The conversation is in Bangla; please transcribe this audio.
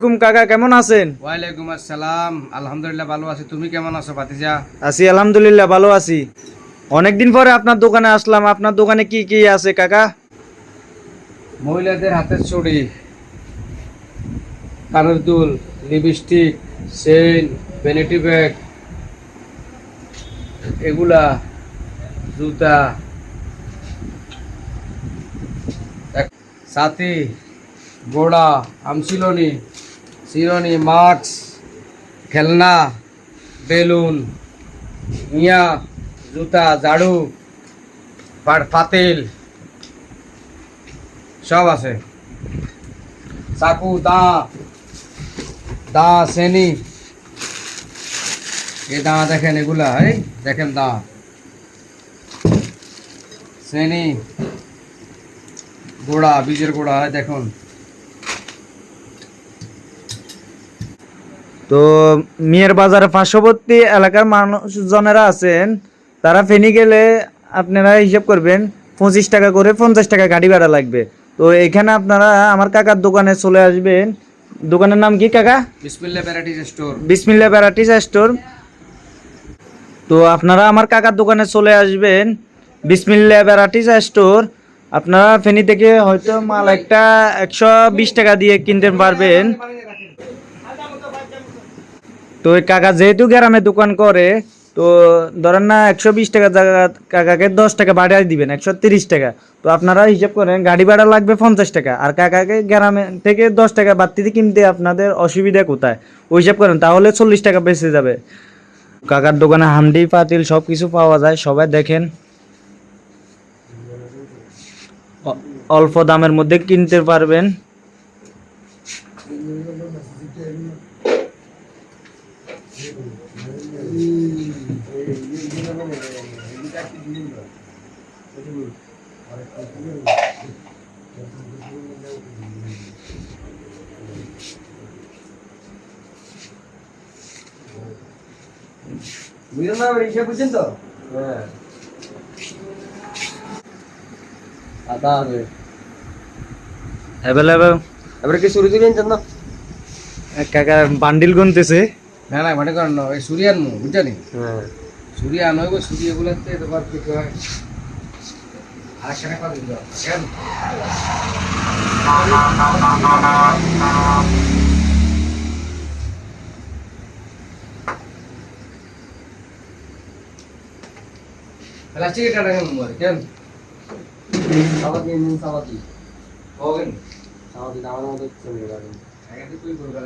কাকা কেমন আছেন? ওয়ালাইকুম আসসালাম, আলহামদুলিল্লাহ ভালো আছি। তুমি কেমন আছো ভাতিজা? আছি আলহামদুলিল্লাহ ভালো আছি। অনেকদিন পরে আপনার দোকানে আসলাম। আপনার দোকানে কি কি আছে কাকা? মহিলাদের হাতের চুড়ি, কানের দুল, লিপস্টিক, চেইন, ভ্যানিটি ব্যাগ, এগুলা, জুতা, ছাতি, গোড়া, আমচিলনি, চিরনি, মাস্ক, খেলনা, বেলুন, মিয়া, জুতা, ঝাড়ু, পাতিল সব আছে। চাকু, দা শ্রেণী, এই দা দেখেন, এগুলা এই দেখেন দা শ্রেণী, গোড়া, বীজের গোড়া দেখুন। তো মিয়ার বাজারে পার্শ্ববর্তী এলাকার মানুষজনেরা আছেন, তারা ফেনী গেলে আপনারা হিসাব করবেন 25 টাকা করে 50 টাকা গাড়ি ভাড়া লাগবে। তো এখানে আপনারা আমার কাকার দোকানে চলে আসবেন। দোকানের নাম কি কাকা? বিসমিল্লাহ ভ্যারাইটিস স্টোর। বিসমিল্লাহ ভ্যারাইটিস স্টোর। তো আপনারা আমার কাকার দোকানে চলে আসবেন, বিসমিল্লাহ ভ্যারাইটিস স্টোর। আপনারা ফেনী থেকে হয়তো মাল একটা 120 টাকা দিয়ে কিনতে পারবেন। তো ওই কাকা যেহেতু গ্রামে দোকান করে, তো ধরেন না 120 টাকা জায়গা কাকাকে 10 টাকা বাড়াই দিবেন, 130 টাকা। তো আপনারা হিসাব করেন গাড়ি ভাড়া লাগবে 50 টাকা, আর কাকাকে গ্রামে থেকে 10 টাকা বাড়তিতে কিনতে আপনাদের অসুবিধা কোথায়? ওই হিসাব করেন, তাহলে 40 টাকা বেঁচে যাবে। কাকার দোকানে হান্ডি পাতিল সব কিছু পাওয়া যায়, সবাই দেখেন। অল্প দামের মধ্যে কিনতে পারবেন। বুঝলেন না হিসাব বুঝছেন তো? হ্যাঁ, আদা আছে অ্যাভেলেবেল। এবারে কি চুরি দিবেন না? কাকা বান্ডিল গুনতেছে। না না, মানে করেন না, ওই সুরিয়ান মু বুঝছেন? হ্যাঁ, সুরিয়া নয় গো, সুরি এগুলাতে তোমার কি হয় আরেকখানে কথা দিল কেন? প্লাস্টিকের টাটা কেন মরে কেন? সাবাতি নিন, সাবাতি হোগেন, সাবাতি দামের মধ্যে চলে যাবে। আগে তুই বলবে